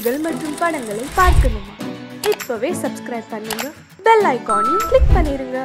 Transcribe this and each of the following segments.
நிகழ்ச்சிகள் மற்றும் படங்களை பார்க்கணுமா? இப்பவே சப்ஸ்கிரைப் பண்ணுங்க, பெல் ஐகானையும் கிளிக் பண்ணிருங்க.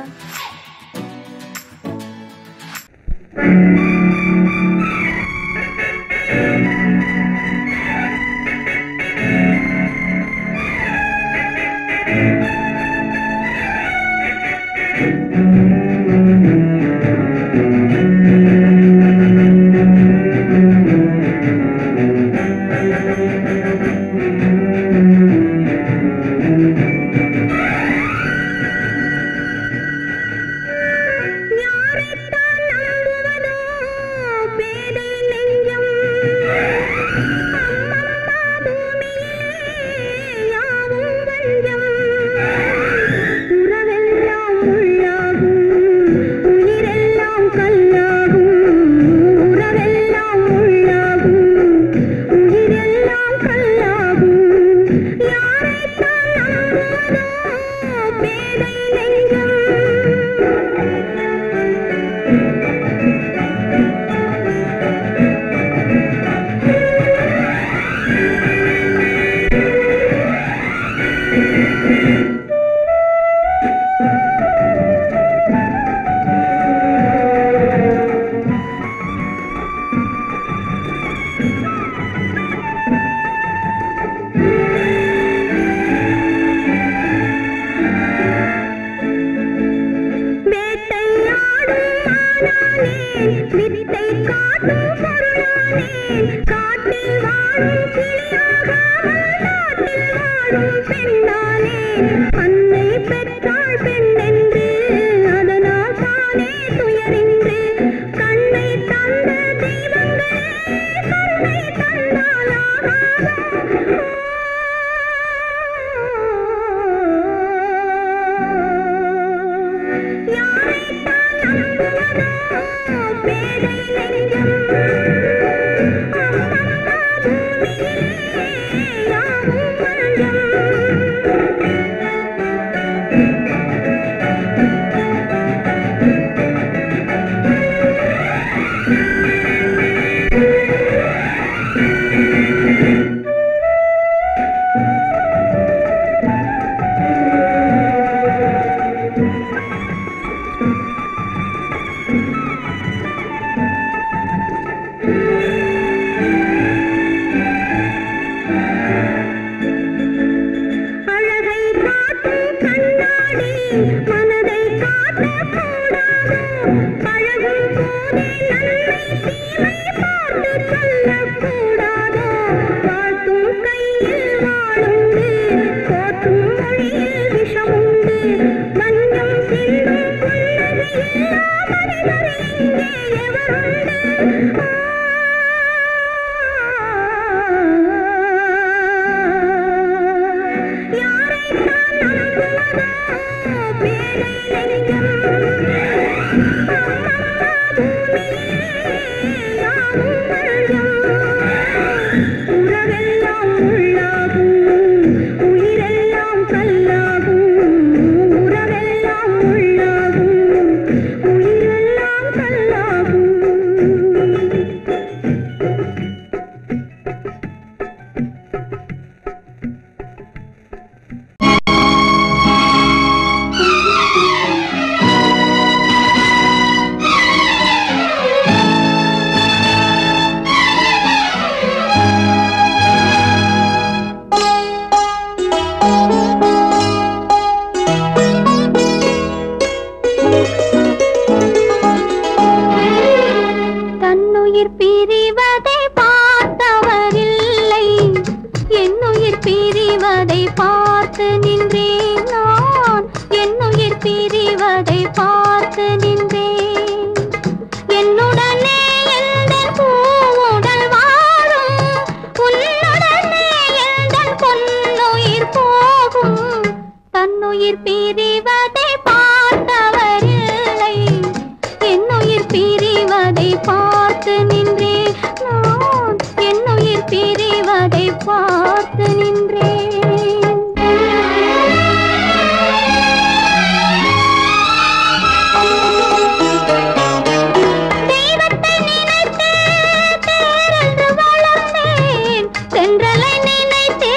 தென்றலை நினைத்தே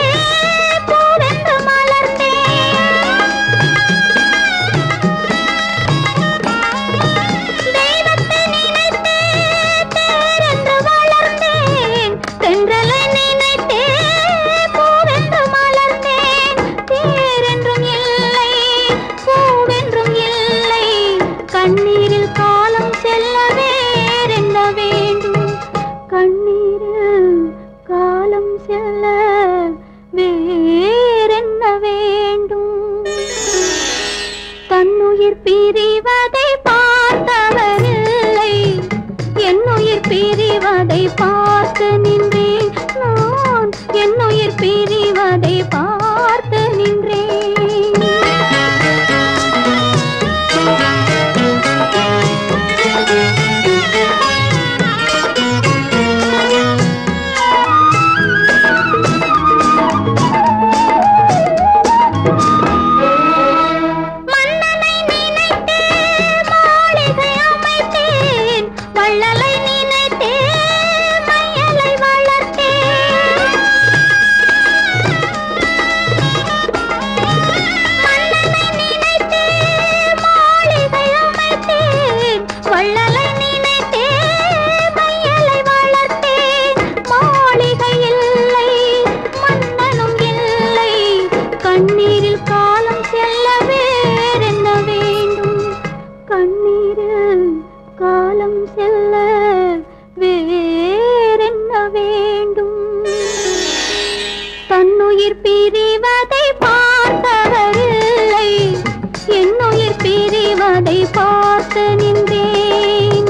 பிரிவதை பார்த்து நின்றேன். மன்னனை நினைத்தே மாளிகை அமைத்தேன், வள்ளலை நினைத்தே மையலை வளர்த்தேன். மன்னனை நினைத்தே மாளிகை அமைத்தேன், வள்ளலை நினைத்தே மையலை வளர்த்தேன். மாளிகை இல்லை, மன்னனும் இல்லை, கண்ணீரில் காலம் செல்ல வேறென்ன வேண்டும்? கண்ணீரில் காலம் செல்ல வேறென்ன வேண்டும்? தன்னுயிர் பிரிவதை பார்த்தவரில்லை, என்னுயிர் பிரிவதை பார்த்து நின்றேன்.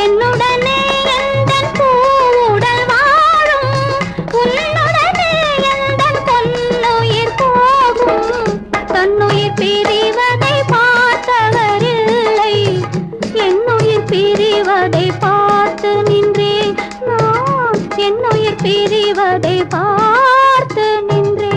என்னுடனே எந்தன் பூவுடல் வாழும், உன்னுடனே எந்தன் பொன்னுயிர் போகும். தன்னுயிர் பிரிவதை பார்த்தவரில்லை, என்னுயிர் பிரிவதை பார்த்து நின்றேன். நான் என்னுயிர் பிரிவதை பார்த்து நின்றேன்.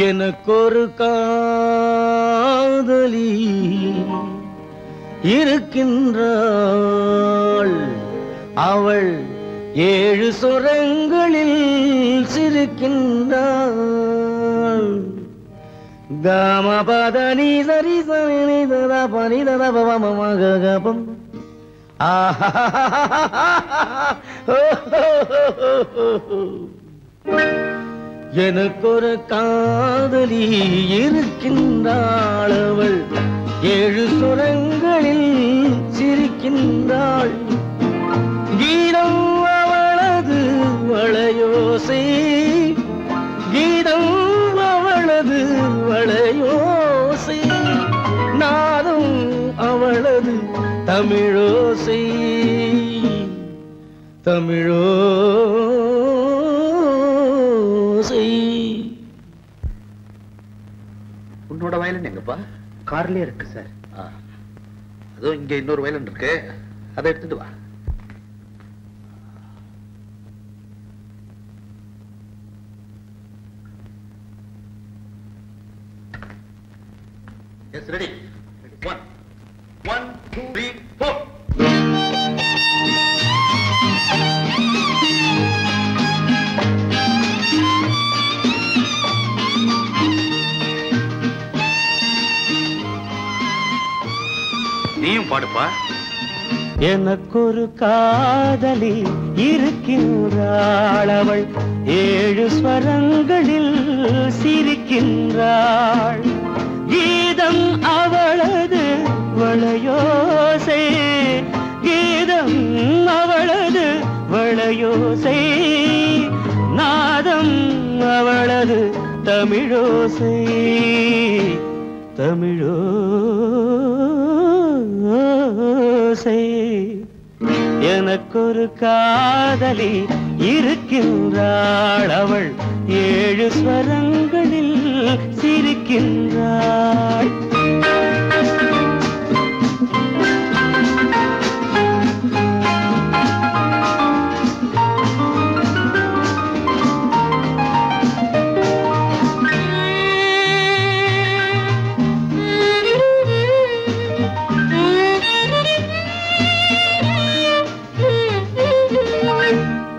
எனக்கொரு காதலி இருக்கின்றாள், அவள் 7 சுரங்களில் சிரிக்கின்றாள். காமபதனி சரி சரி ததா பனி ததா பவமகபம். எனக்கொரு காதலி இருக்கின்றாள், அவள் 7 சுரங்களில் சிரிக்கின்றாள். கீதம் அவளது வளையோசை, கீதம் அவளது வளையோசை, நாதம் அவளது தமிழோசை, தமிழோசை. உன்னோட வயலின் எங்கப்பா? கார்லயே இருக்கு சார். அதுவும் இங்க இன்னொரு வயலின் இருக்கு, அதை எடுத்துட்டு வா. Yes, ready. 1 1 2 3 4. நீயும் பாடுப்பா. எனக்கொரு காதலி இருக்கின்றாள், அவள் 7 ஸ்வரங்களில் சிரிக்கின்றாள். கீதம் அவளது வளையோசை, கீதம் அவளது வளையோசை, நாதம் அவளது தமிழோசை, தமிழோசை. எனக்கொரு காதலி இருக்கின்றாள், அவள் 7 ஸ்வரங்களில் சிரிக்கின்றாள்.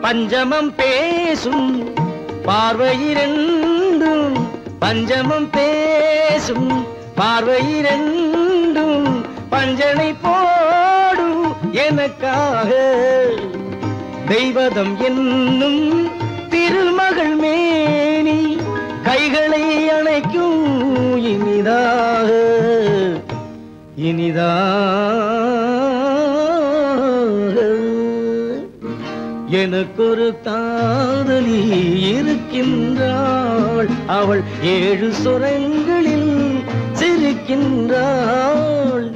பஞ்சமம் பேசும் பார்வையிரண்டும், பஞ்சமம் பேசும் பார்வையிரண்டும், பஞ்சனை போடும் எனக்காக. தெய்வதம் என்னும் திருமகள் மேனி கைகளை அணைக்கும் இனிதாக, இனிதாக. எனக்கொரு காதலி இருக்கின்றாள், அவள் 7 சுரங்களில் சிரிக்கின்றாள்.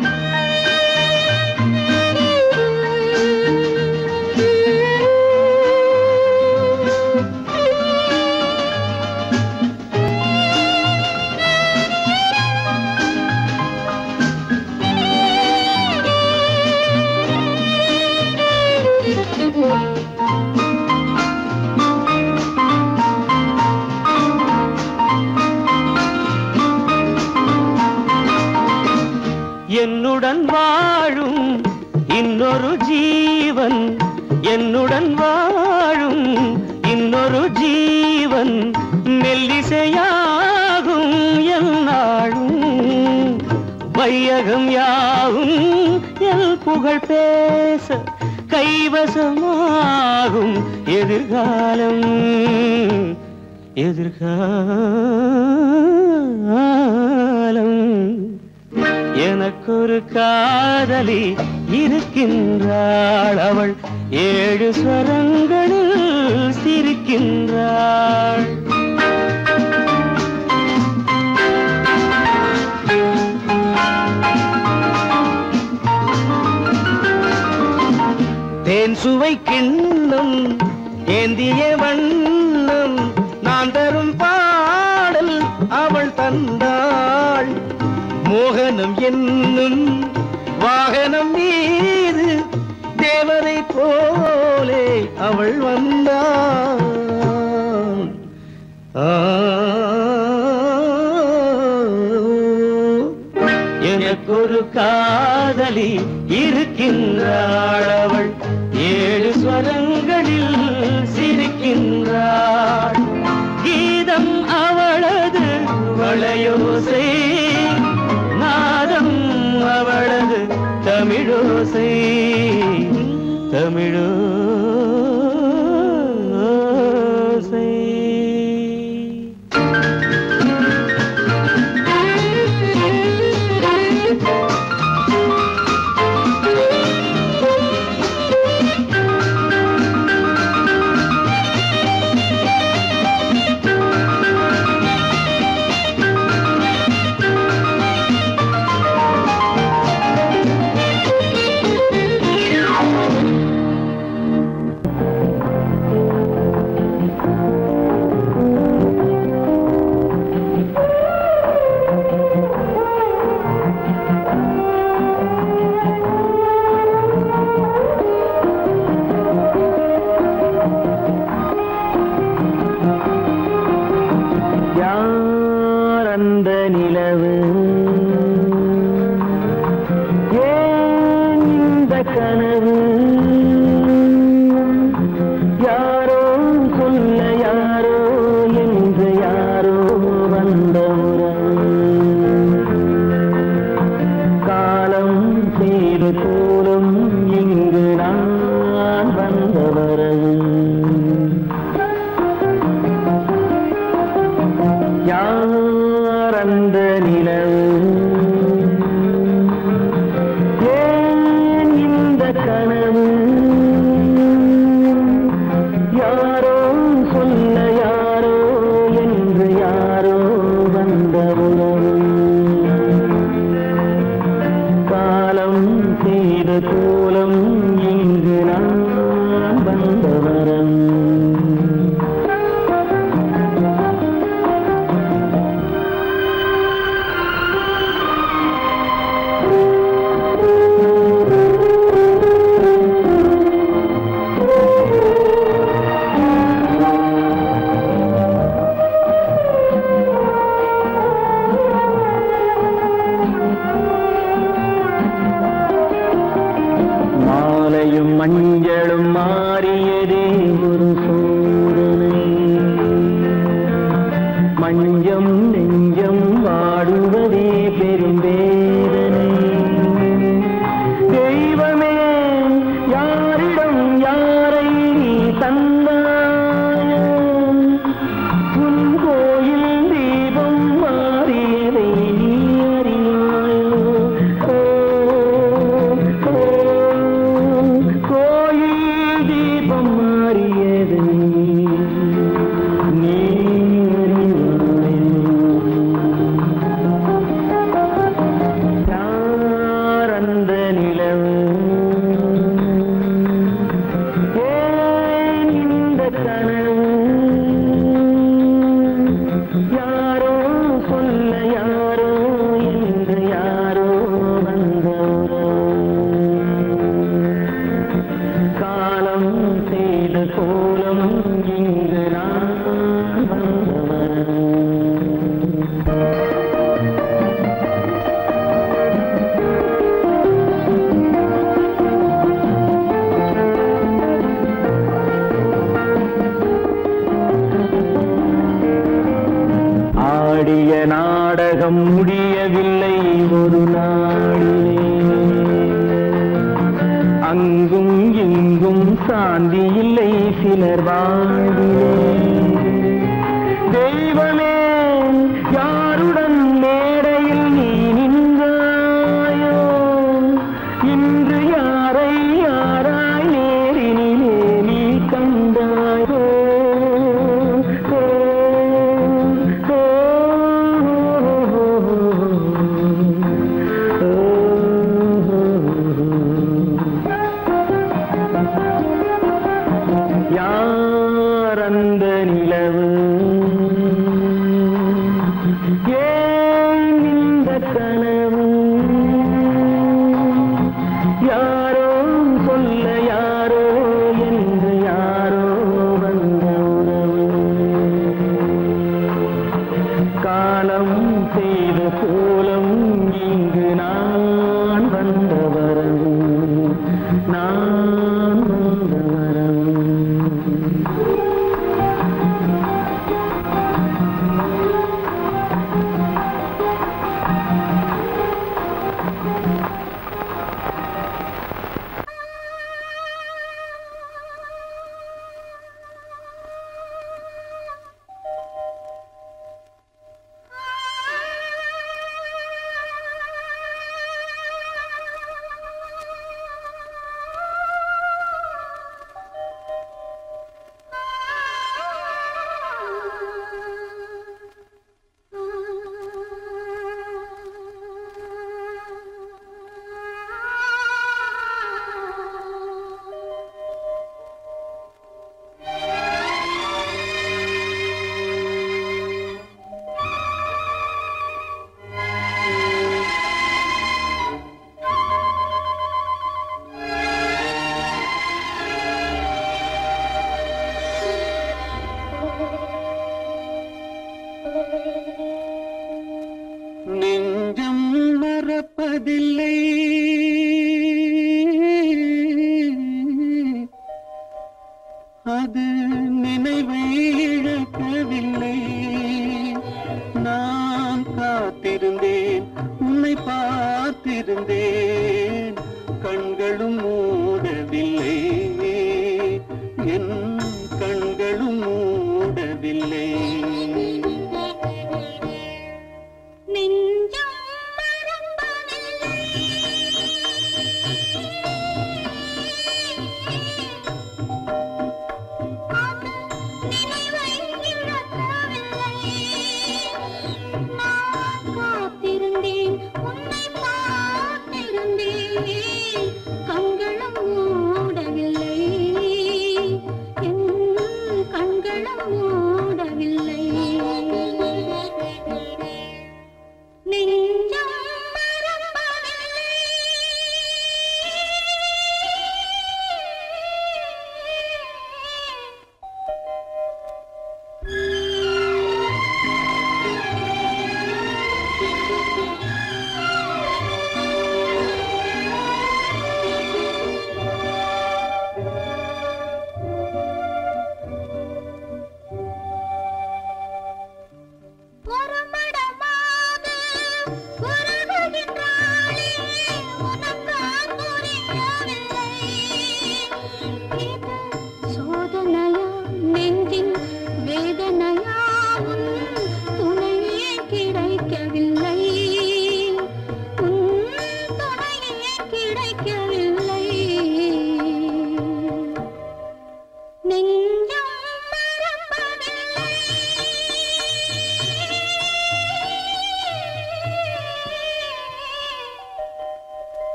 என்னுடன் வாழும் இன்னொரு ஜீவன், என்னுடன் வாழும் இன்னொரு ஜீவன், மெல்லிசையாகும் என்னாலும் வையகம் யாவும் எல் புகழ் பேச கைவசமாகும் எதிர்காலம் எதிர்காலம். எனக்கொரு காதலி இருக்கின்றாள், அவள் 7 ஸ்வரங்களில் சிரிக்கின்றாள். தேன் சுவை கிண்ணம் ஏந்திய வண்ணம், நான் தரும் பாடல் அவள் தந்தாள். மோகனம் என்னும் வாகனம் மீது தேவதை போலே அவள் வந்தாள். எனக்கொரு காதலி இருக்கின்றாள், அவள் 7 ஸ்வரங்களில் சிரிக்கின்றாள். கீதம் அவளது வளையோசை, நாதம் அவளது தமிழோசை தமிழோசை. முடியவில்லை ஒரு நாளிலே. அங்கும் இங்கும் சாந்தி இல்லை சிலர் வாழ்விலே. தெய்வமே யாருடன் மேடையில் நீ நின்றாயோ, இன்று யாரை யாராய் நேரினிலே நீ கண்டாயோ. யார் அந்த நிலவு, ஏன் இந்த கனவு, யாரோ சொல்ல யாரோ என்று யாரோ வந்த உறவு. காலம் செய்த கோலம் இங்கு நான் வந்த வரவு, நான் வந்த வரவு. நெஞ்சம் மறப்பதில்லை, அது நினைவை இழக்கவில்லை. நான் காத்திருந்தேன், உன்னை பார்த்திருந்தேன், கண்களும் மூடவில்லை, என் கண்களும் மூடவில்லை.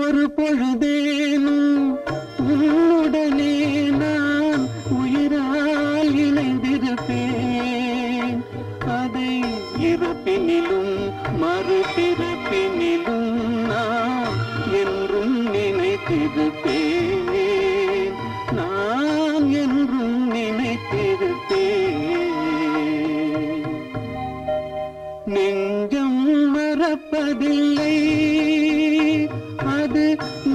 ஒரு பொழுதேனும் உன்னுடனே நான் உயிரால் இணைந்திருப்பேன். அதை இறப்பினிலும் மறுபிறப்பினிலும் நான் என்றும் நினைத்திருப்பேன். நான் என்றும் நினைத்திருப்பேன்.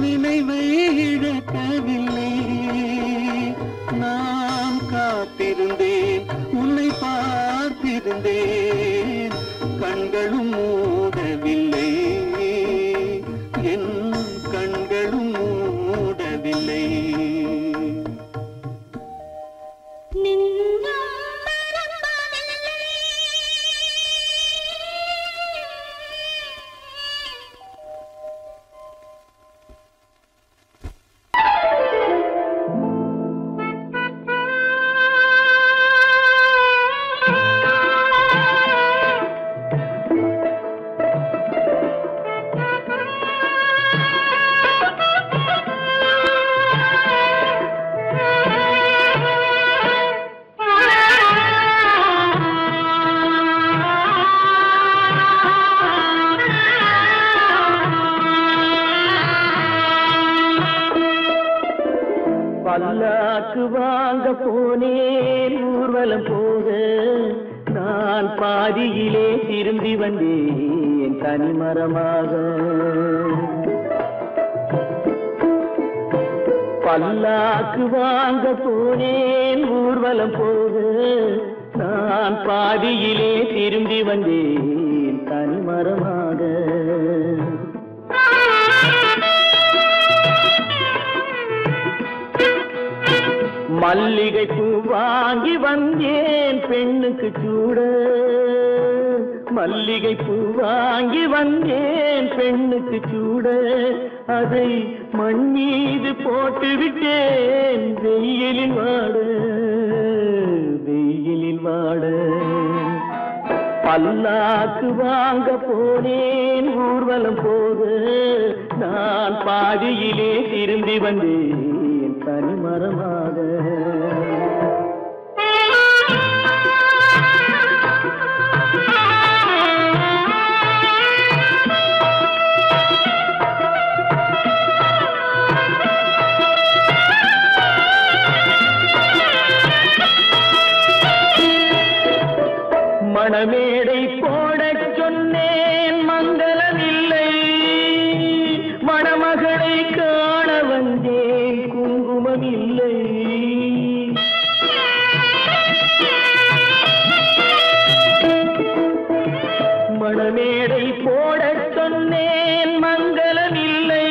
நினைவை இழக்கவில்லை. நான் காத்திருந்தேன், உன்னை பார்த்திருந்தேன், கண்களும் மூடவில்லை, என் கண்களும் மூடவில்லை. பல்லாக்கு வாங்க போனேன் ஊர்வலம் போக, நான் பாதியிலே திரும்பி வந்தேன் தனிமரமாக. பல்லாக்கு வாங்க போனேன் ஊர்வலம் போக, நான் பாதியிலே திரும்பி வந்தேன் தனிமரமாக. மல்லிகை பூ வாங்கி வந்தேன் பெண்ணுக்கு சூட, மல்லிகை பூ வாங்கி வந்தேன் பெண்ணுக்கு சூட, அதை மண் மீது போட்டு விட்டேன் வெயிலில் வாட, வெயிலில் வாட. பல்லாக்கு வாங்க போனேன் ஊர்வலம் போக, நான் பாதியிலே திரும்பி வந்தேன் தனிமரமாக. மணமேடை போடச் சொன்னேன் மங்களமில்லை, மணமகளை காண வந்தேன் குங்குமமில்லை. மணமேடை போடச் சொன்னேன் மங்களமில்லை,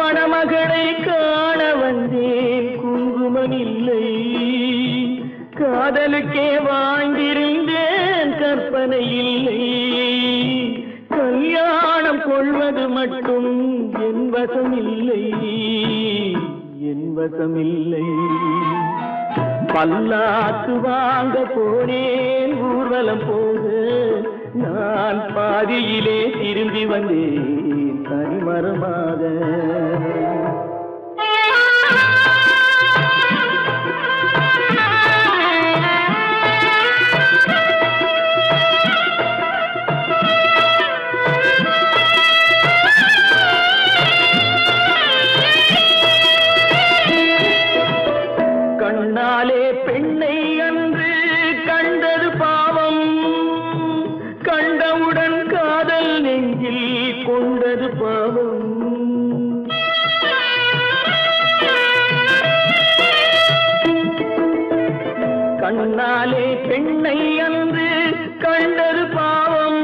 மணமகளை காண வந்தேன் குங்குமமில்லை. காதலுக்கே வாழ்ந்திருந்தேன் கற்பனை இல்லை, கல்யாணம் கொள்வது மட்டும் என் வசமில்லை, என் வசமில்லை. பல்லாக்கு வாங்க போனேன் ஊர்வலம் போக, நான் பாதியிலே திரும்பி வந்தேன் தனிமரமாக. கண்ணாலே பெண்ணை அன்று கண்டது பாவம், கண்டவுடன் காதல் நெஞ்சில் கொண்டது பாவம். கண்ணாலே பெண்ணை அன்று கண்டது பாவம்,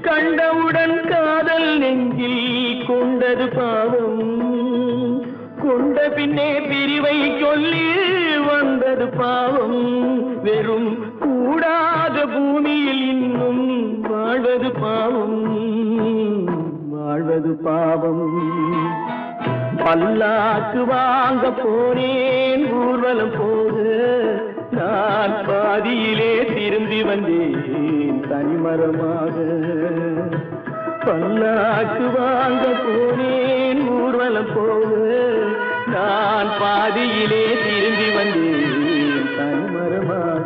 கண்டவுடன் காதல் நெஞ்சில் கொண்டது பாவம். கொண்ட பின்னே பிரிவை சொல்லி வந்தது பாவம், வெறும் கூடாத பூமியில் இன்னும் வாழ்வது பாவம், வாழ்வது பாவம். பல்லாக்கு வாங்க போனேன் ஊர்வலம் போக, நான் பாதியிலே திரும்பி வந்தேன் தனிமரமாக. பல்லாக்கு வாங்க போனேன் ஊர்வலம் போக, நான் பாதியிலே திரும்பி வந்தேன் தனிமரமாக.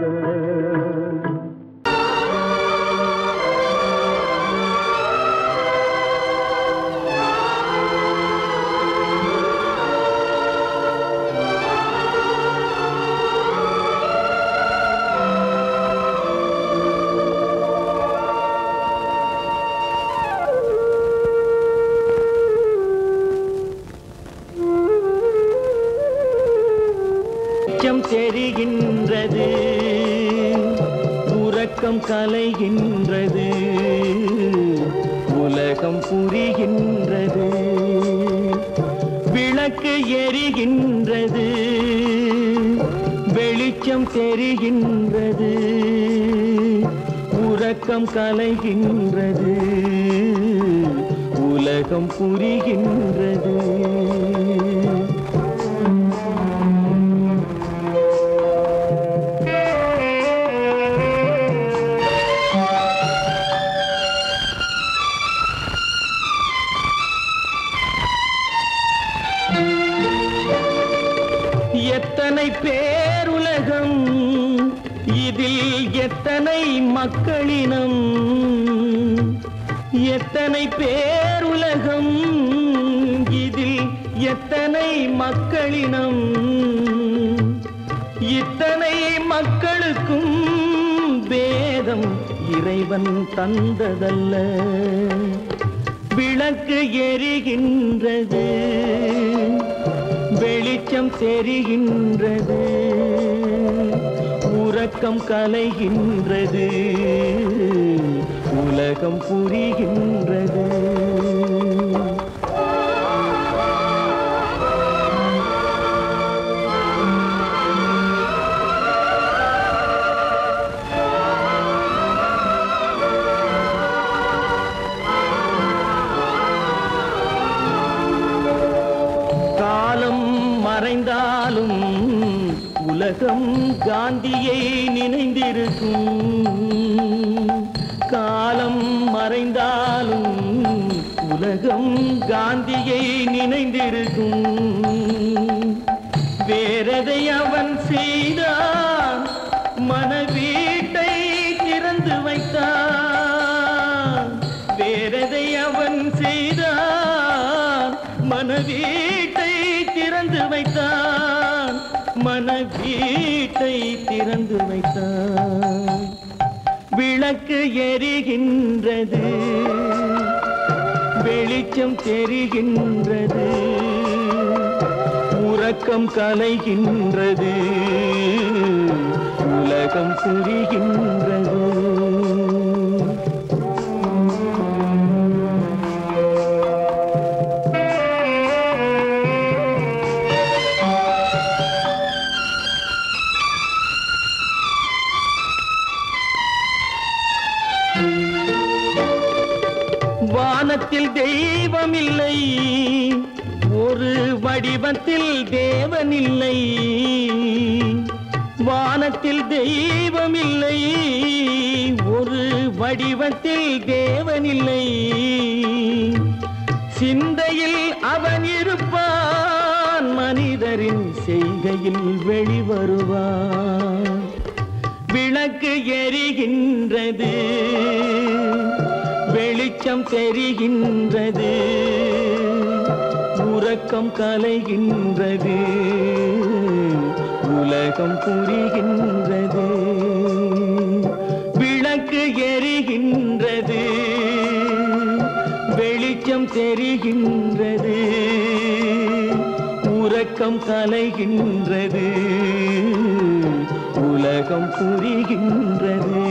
தெரிகின்றது, உறக்கம் கலைகின்றது, உலகம் புரிகின்றது. விளக்கு எரிகின்றது, வெளிச்சம் தெரிகின்றது, உறக்கம் கலைகின்றது, உலகம் புரிகின்றது. எத்தனை பேருலகம், இதில் எத்தனை மக்களினம், எத்தனை பேருலகம், இதில் எத்தனை மக்களினம், இத்தனை மக்களுக்கும் வேதம் இறைவன் தந்ததல்ல. விளக்கு எரிகின்றது, வெளிச்சம் தெரிகின்றது, உறக்கம் கலைகின்றது, உலகம் புரிகின்றது. மறைந்தாலும் உலகம் காந்தியை நினைந்திருக்கும், காலம் மறைந்தாலும் உலகம் காந்தியை நினைந்திருக்கும். வேறதை அவன் செய்தான், மனவீட்டை திறந்து வைத்தான். வேறதை அவன் செய்தான், மனவீட்டை திறந்து வைத்தான், மனவீட்டை திறந்து வைத்தான். விளக்கு எரிகின்றது, வெளிச்சம் தெரிகின்றது, உறக்கம் கலைகின்றது, உலகம் புரிகின்றது. வானத்தில் தெய்வம் இல்லை, ஒரு வடிவத்தில் தேவன் இல்லை. வானத்தில் தெய்வம் இல்லை, ஒரு வடிவத்தில் தேவன் இல்லை. சிந்தையில் அவன் இருப்பான், மனிதரின் செய்கையில் வெளிவருவான். விளக்கு எரிகின்றது, வெளிச்சம் தெரிகின்றது, உறக்கம் கலைகின்றது, உலகம் புரிகின்றது. விளக்கு எரிகின்றது, வெளிச்சம் தெரிகின்றது, உறக்கம் கலைகின்றது, உலகம் புரிகின்றது.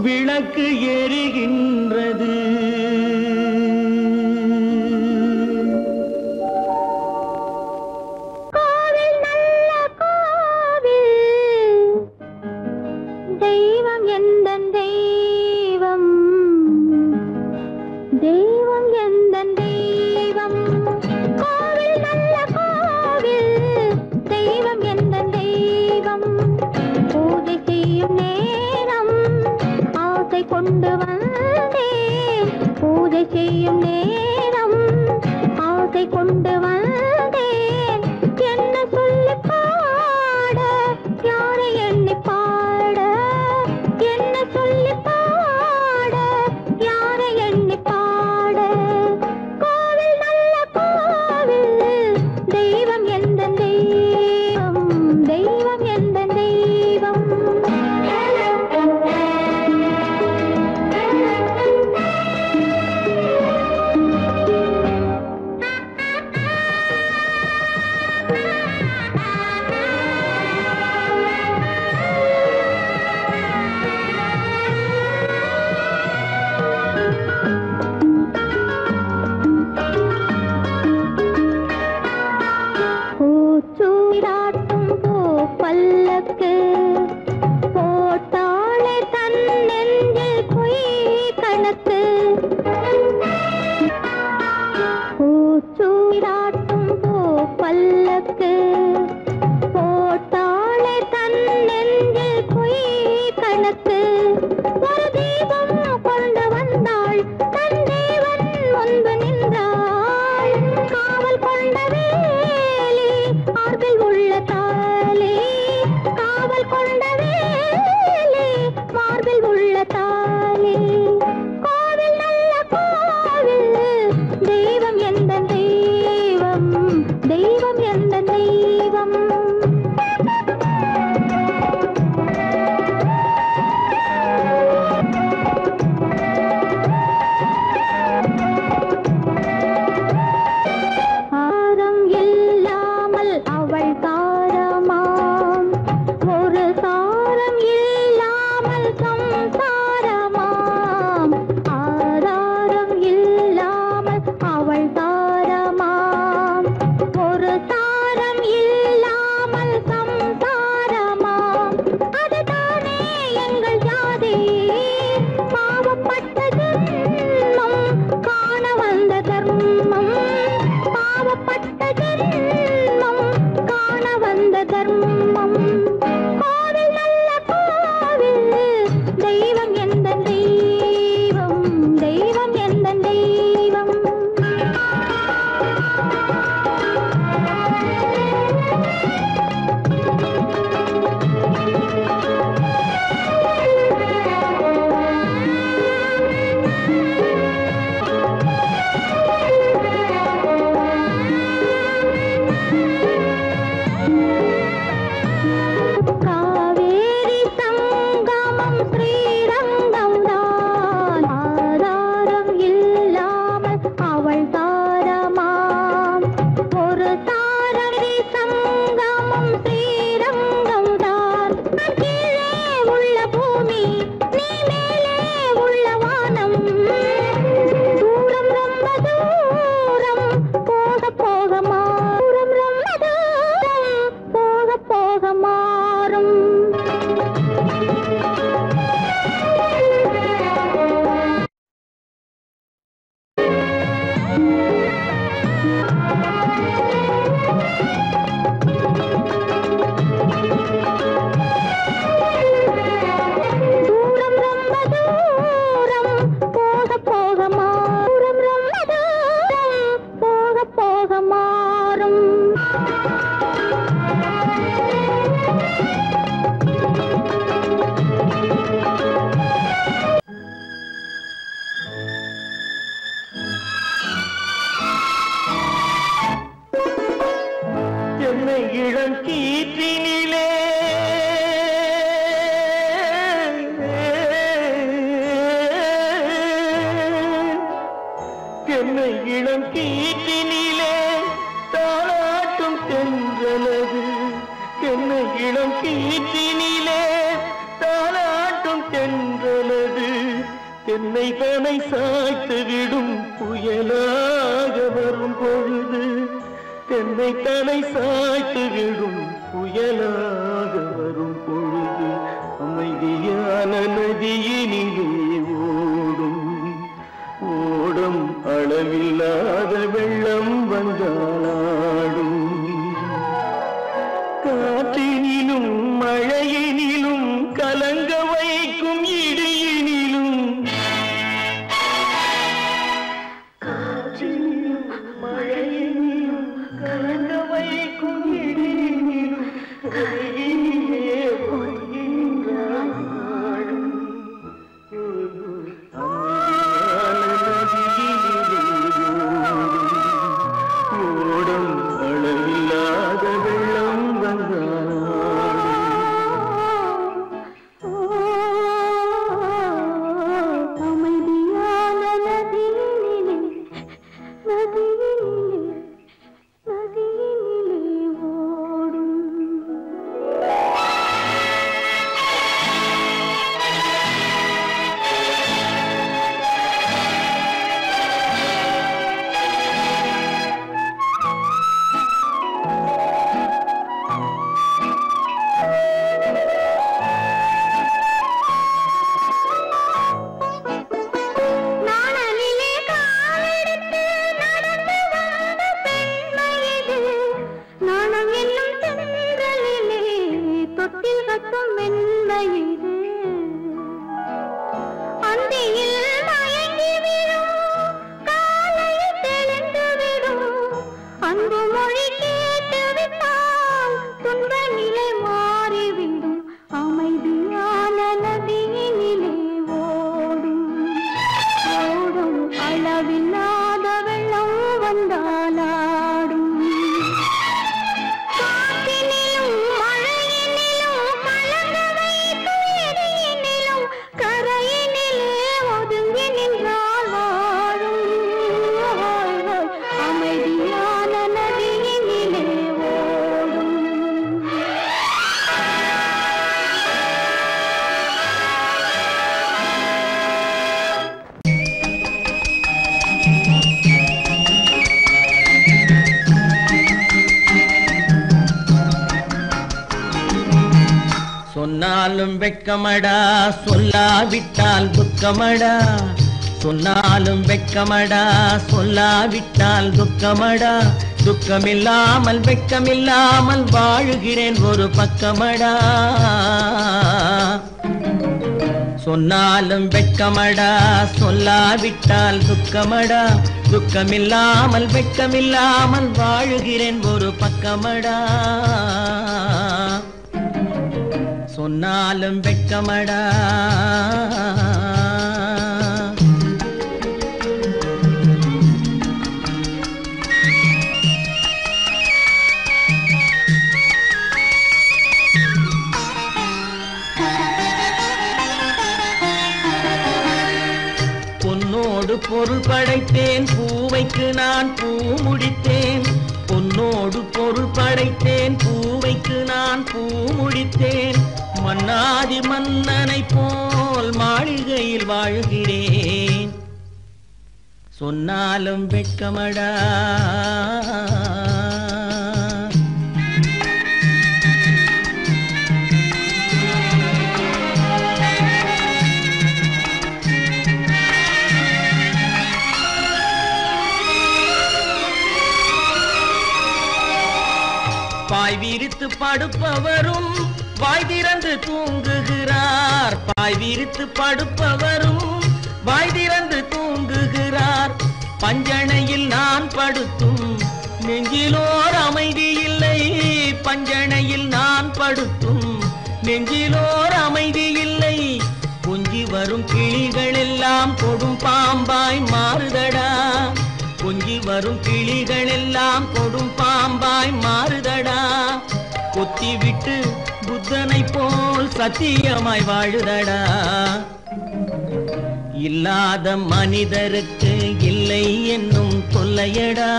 விளக்கு எரிகின்றது. கோவில் நல்ல கோவில், தெய்வம் எந்தன் தெய்வம், தெய்வம் எந்தன் தெய்வம். கோவில் நல்ல கோவில், தெய்வம் எந்தன் தெய்வம். பூஜை செய்யும் நேரம் ஆசை கொண்டு வந்தேன், பூஜை செய்யும் நேரம் ஆசை கொண்டு வந்தேன். என்ன சொல்லி பாட, யாரை எண்ணி பாட, என்ன சொல்லி பாட, யாரை எண்ணி பாட. கோவில் நல்ல கோவில், தெய்வம் எந்த தெய்வம், தெய்வம் எந்த தெய்வம். மோகம் மாறும். என்னை இளம் கீற்றினிலே என்னை இளம் கீற்றினிலே தாளாட்டும் தென்றலது. என்னை இளம் கீற்றினிலே தாளாட்டும் தென்றலது. என்னை தனை சாய்த்து விடும் புயலாக வரும் பொழுது. என்னை தலை சாய்த்து விடும் புயலாக வரும் பொழுது. அமைதியான நதியினிலே ஓடும் ஓடும் அளவில்லாத வெள்ளம் வந்தாடும். காற்றினிலும் மழையினிலும் கலங்க வைக்கும் இடியினிலும். காற்றினிலும் மழையினிலும் கலங்க வைக்கும் இடியினிலும் கையினிலே ஒதுங்கின்றான் நாடும். ஓடும் அளவில்லாத வெள்ளம் வந்தாடும். அமைதியான நதியினிலே ஓடும். நாணலிலே காலெடுத்து நடந்து வந்த பெண்மை இது. நாணம் என்னும் தென்றலிலே தொட்டில் கட்டும் மென்மை இது. அந்தியில் மயங்கி விடும் காலையில் தெளிந்து விடும். அன்பு மொழி கேட்டு விட்டால் துன்ப நிலை மாறிவிடும். அமைதியான நதியினிலே ஓடும் ஓடும் அளவில்லாத வெள்ளம் வந்தாலாடும். காற்றினிலும் மழையினிலும் கலங்க வைக்கும் இடியினிலும் கரையினிலே ஒதுங்கி நின்றால் வாழும். அமைதியான நதியினிலே ஓடும். சொன்னாலும் வெட்கமடா சொல்லாவிட்டால் துக்கமடா. சொன்னாலும் வெட்கமடா சொல்லாவிட்டால் துக்கமடா. துக்கமில்லாமல் வெட்கமில்லாமல் வாழுகிறேன் ஒரு பக்கமடா. சொன்னாலும் வெட்கமடா சொல்லாவிட்டால் துக்கமடா. துக்கமில்லாமல் வெட்கமில்லாமல் வாழுகிறேன் ஒரு பக்கமடா. சொன்னாலும் வெட்கமடா. பொன்னோடு பொருள் படைத்தேன் பூவைக்கு நான் பூ முடித்தேன். பொன்னோடு பொருள் படைத்தேன் பூவைக்கு நான் பூ முடித்தேன். மன்னாதி மன்னனை போல் மாளிகையில் வாழ்கிறேன். சொன்னாலும் வெட்கமடா. பாய் விரித்து படுப்பவரும் வாய் திறந்து தூங்குகிறார். பாய் விரித்து படுப்பவரும் வாய் திறந்து தூங்குகிறார். பஞ்சணையில் நான் படுத்தும் எல்லாம் கொடும் பாம்பாய் மாறுதடா கொஞ்சி வரும் கிளிகள் எல்லாம் கொடும் பாம்பாய் மாறுதடா கொத்தி விட்டு புத்தனை போல் சத்தியமாய் வாழுதடா இல்லாத மனிதருக்கு இல்லை என்னும் தொல்லையடா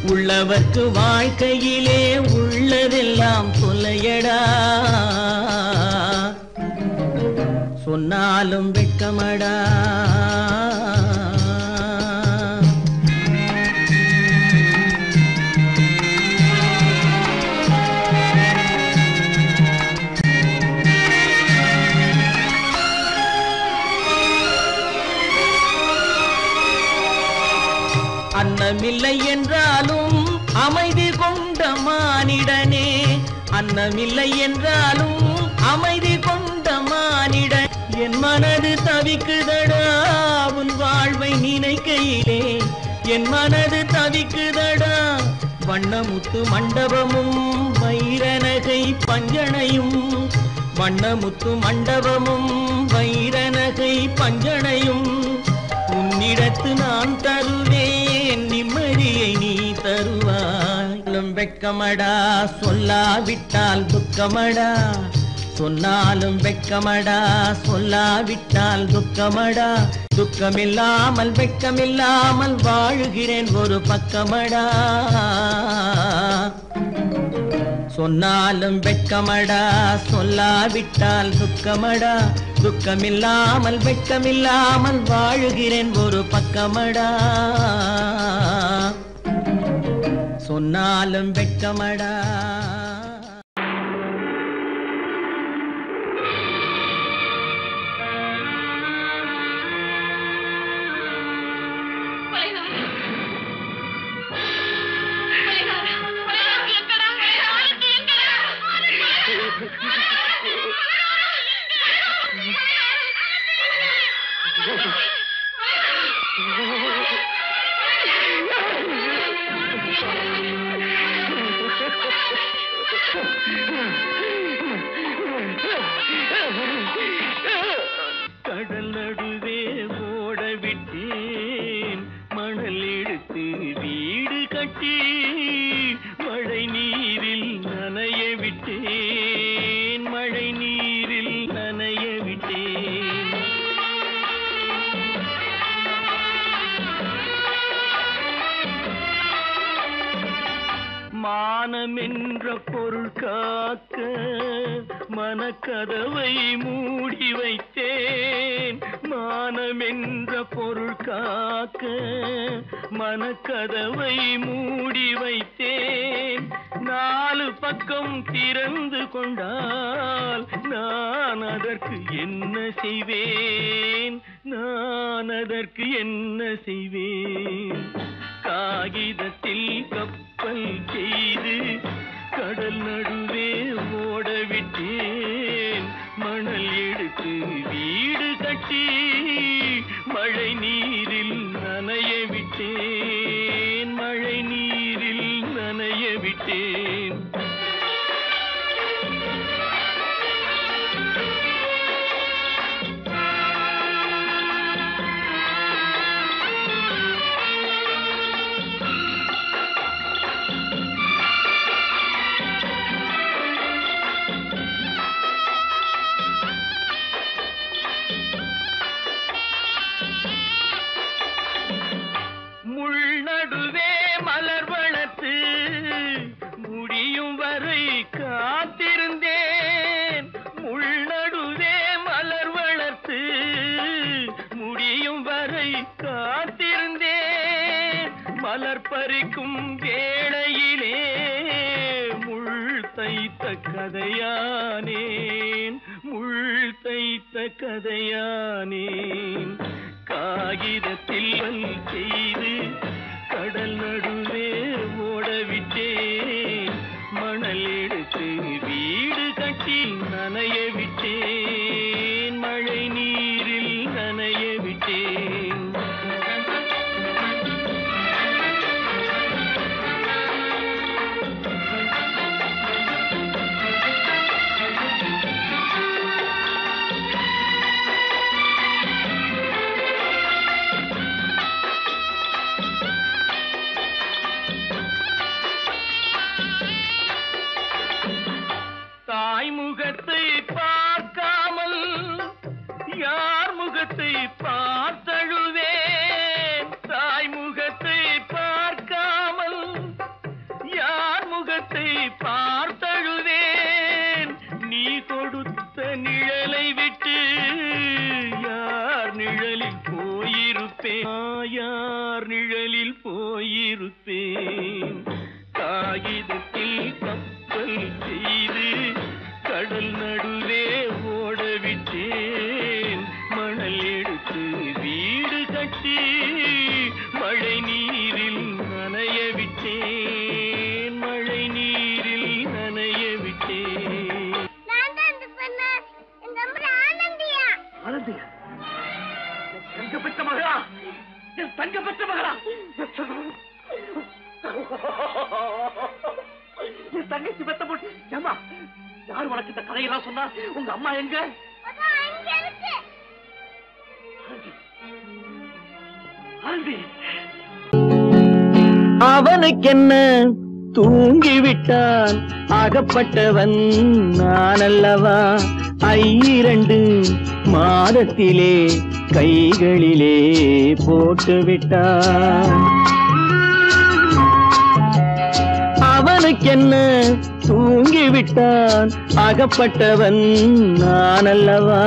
உள்ளவர்க்கு வாழ்க்கையிலே உள்ளதெல்லாம் தொல்லையடா சொன்னாலும் வெட்கமடா அன்னமில்லை என்றாலும் அமைதி கொண்ட மானிடனே அன்னமில்லை என்றாலும் அமைதி கொண்ட மானிடன் என் மனது தவிக்குதடா உன் வாழ்வை நினைக்கையிலே என் மனது தவிக்குதடா வண்ணமுத்து மண்டபமும் வைரநகை பஞ்சனையும் வண்ணமுத்து மண்டபமும் வைரநகை பஞ்சனையும் உன்னிடத்து நான் தருவேன் நிம்மதியை நீ தருவாய் வெட்கமடா சொல்லாவிட்டால் துக்கமடா சொன்னாலும் வெட்கமடா சொல்லாவிட்டால் துக்கமடா துக்கமில்லாமல் வெட்கமில்லாமல் வாழுகிறேன் ஒரு பக்கமடா சொன்னாலும் வெட்கமடா சொல்லாவிட்டால் துக்கமடா துக்கமில்லாமல் வெட்கமில்லாமல் வாழுகிறேன் ஒரு பக்கமடா சொன்னாலும் வெட்கமடா கடல் நடுவே ஓட விட்டேன் மணல் எடுத்து வீடு கட்டி மழை நீரில் நனைய விட்டேன் மழை நீரில் நனைய விட்டேன் மானம் என்ற பொருள் காக்க மனக்கதவை மூடி வைத்தேன் மானம் என்ற பொருள் காக்க மனக்கதவை மூடி வைத்தேன் நாலு பக்கம் திறந்து கொண்டால் நான் அதற்கு என்ன செய்வேன் நான் அதற்கு என்ன செய்வேன் காகிதத்தில் கப்பல் செய்து கடல் நடுவே ஓட விட்டேன் மணல் எடுத்து வீடு கட்டி மழை நீரில் நனைய விட்டேன் மழை நீரில் நனைய விட்டேன் முள்நடுவே மலர் வளர்த்து முடியும் வரை காத்திருந்தேன் முள்நடுவே மலர் வளர்த்து முடியும் வரை காத்திருந்தேன் மலர் பறிக்கும் வேளையிலே முள் தைத்த கதையானேன் முள் தைத்த கதையானேன் காகிதத்தில் செய்து கடல் நடுவே ஓடவிட்டேன் மணல் எடுத்து வீடு கட்டி நனைய விட்டேன் மழை நீரில் நனைய விட்டேன் பார்த்தழுவேன் தாய் முகத்தை பார்க்காமல் யார் முகத்தை பார்த்தழுவேன் நீ கொடுத்த நிழலை விட்டு யார் நிழலில் போயிருப்பேன் யார் நிழலில் போயிருப்பேன் காகிதத்தில் கப்பல் செய்து கடல் நடுவே ஓடவிட்டேன் மணல் எடுத்து வீடு கட்டி மழை நீரில் நனைய விட்டேன் மழை நீரில் நனைய விட்டேன் ஆனந்தியா தங்க பெற்ற மகளா என் தங்க பெற்ற மகளா என் தங்கச்சி பெத்த போட்டு ஏமா யார் உனக்கு இந்த கதையெல்லாம் சொன்னா உங்க அம்மா எங்க அவனுக்கென்ன தூங்கிவிட்டான் அகப்பட்டவன் நான் அல்லவா 2 மாதத்திலே கைகளிலே போட்டுவிட்டான் அவனுக்கென்ன தூங்கிவிட்டான் அகப்பட்டவன் நான் அல்லவா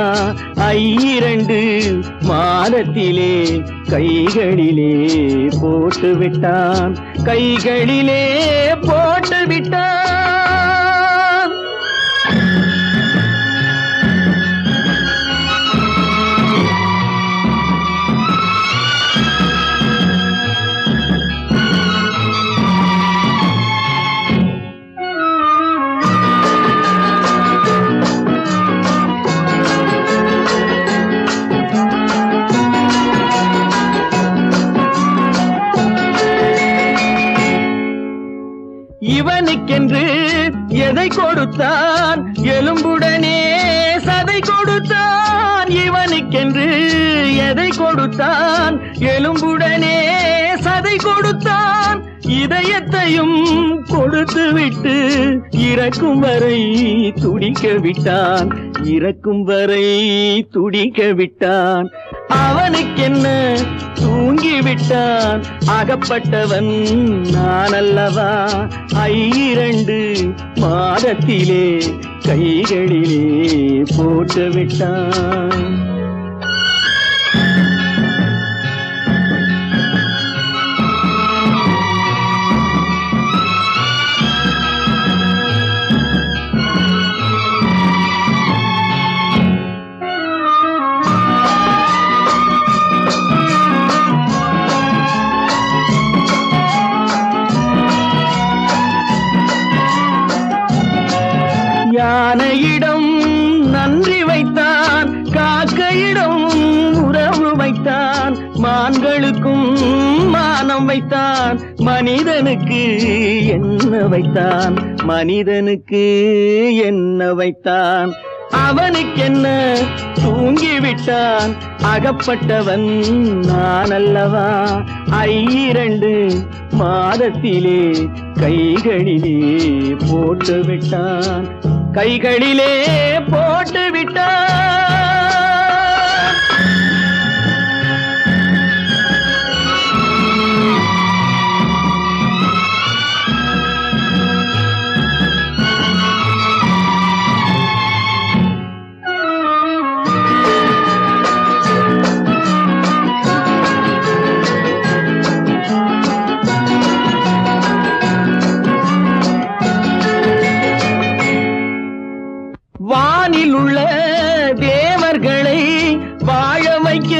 2 மாதத்திலே கைகளிலே போட்டுவிட்டான் கைகளிலே போட்டுவிட்டான் இவனுக்கென்று எதை கொடுத்தான் எலும்புடனே சதை கொடுத்தான் இவனுக்கென்று எதை கொடுத்தான் எலும்புடனே சதை கொடுத்தான் இதயத்தையும் கொடுத்து விட்டு இறக்கும் வரை துடிக்க விட்டான் இறக்கும் வரை துடிக்க விட்டான் அவனுக்கென்ன தூங்கிவிட்டான் அகப்பட்டவன் நான் அல்லவா 2 மாதத்திலே கைகளிலே போட்டுவிட்டான் யானையிடம் நன்றி வைத்தான் காக்கையிடம் உறவு வைத்தான் மான்களுக்கும் மானம் வைத்தான் மனிதனுக்கு என்ன வைத்தான் மனிதனுக்கு என்ன வைத்தான் அவனுக்கென்ன தூங்கிவிட்டான் அகப்பட்டவன் நான் அல்லவா 2 மாதத்திலே கைகளிலே போட்டுவிட்டான் கைகளிலே போட்டுவிட்டான் வானில் உள்ள தேவர்களை வாழ வைக்க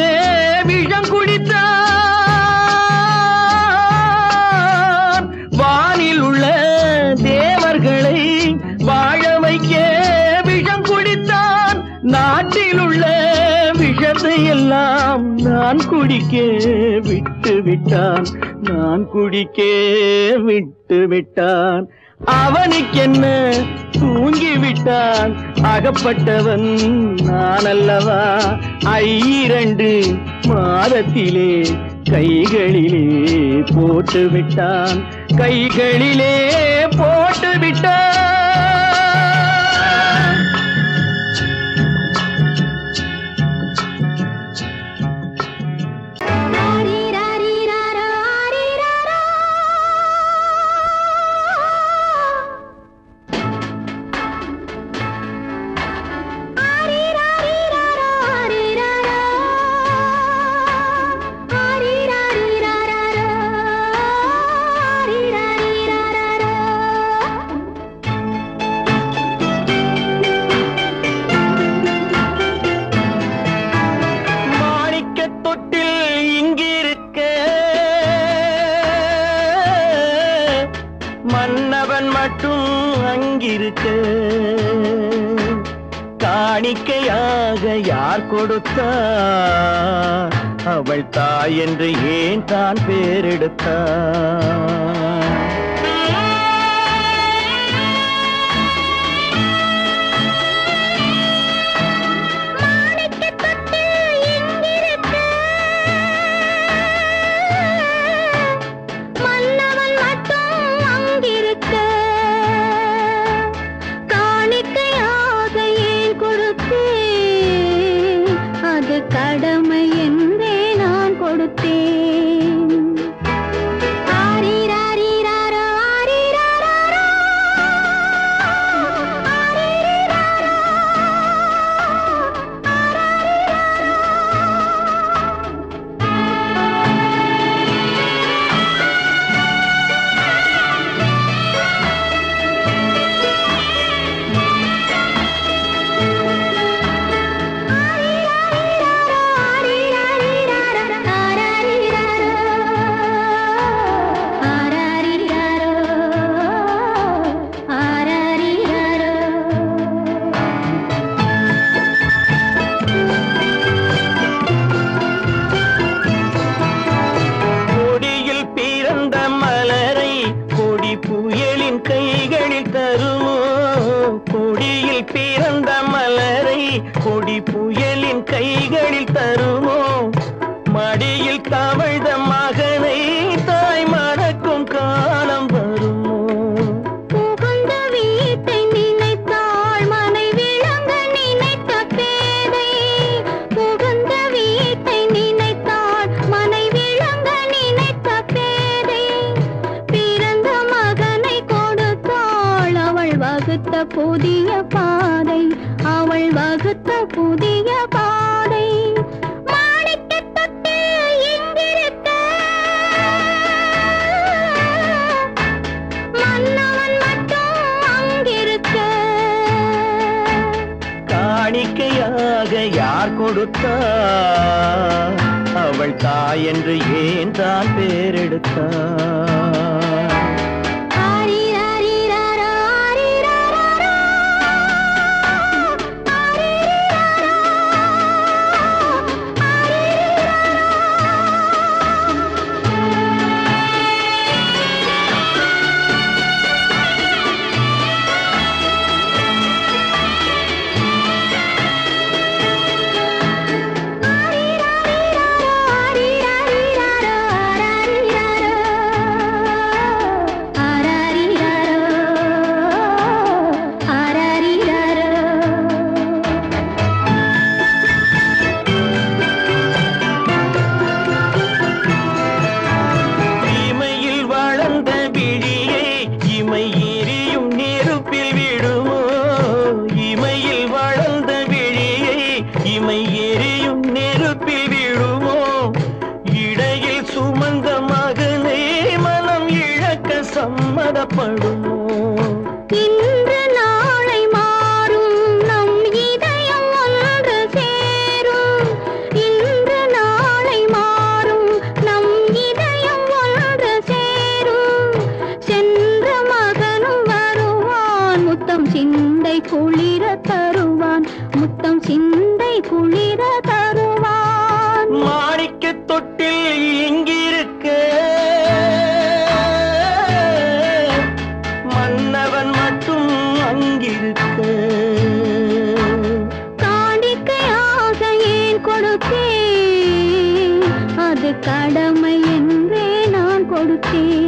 விஷம் குடித்தான் வானில் உள்ள தேவர்களை வாழ வைக்க விஷம் குடித்தான் நாட்டில் உள்ள விஷத்தை எல்லாம் நான் குடிக்க விட்டு விட்டான் நான் குடிக்க விட்டு விட்டான் அவனுக்கென்ன தூங்கிவிட்டான் அகப்பட்டவன் நான் அல்லவா 2 மாதத்திலே கைகளிலே போட்டுவிட்டான் கைகளிலே போட்டுவிட்டான் மன்னவன் மட்டும் அங்கிருக்க காணிக்கையாக யார் கொடுத்தார்? அவள் தாய் என்று ஏன் தான் பேரெடுத்தார்? கடமை என்றே நான் கொடுத்தேன். ஆரிராரிராரோ, ஆரிராரோ, ஆரிராரோ, பிறந்த மலரை கொடி புயலின் கைகளில் தருமோ? மடியில் தவழ்ந்த மகனை தாய் மறக்கும் காலம் வருமோ? புகுந்த வீட்டை நினைத்தாள் மனை விளங்க நினைத்த பேதை. புகுந்த வீட்டை நினைத்தாள் மனை விளங்க நினைத்த பேதை. பிறந்த மகனை கொடுத்தாள் அவள் வகுத்த புதிய பாதை. அவள் வகுத்த புதிய பாதை. மாணிக்கத் தொட்டில் இங்கிருக்க மன்னவன் மட்டும் அங்கிருக்க. காணிக்கையாக யார் கொடுத்தார்? அவள் தாய் என்று ஏன் தான் பேரெடுத்தார்? சம்மதப்படுமோ? இன்று நாளை மாறும் நம் இதயம் ஒன்று சேரும். இன்று நாளை மாறும் நம் இதயம் ஒன்று சேரும். சென்ற மகனும் வருவான் முத்தம் சிந்தை குளிர தருவான். முத்தம் சிந்தை குளிர தருவான். மாணிக்கத் தொட்டில் இங்கிருக்க மன்னவன் மட்டும் அங்கிருக்க. காணிக்கையாக ஏன் கொடுத்தேன்? அது கடமை என்றே நான் கொடுத்தேன்.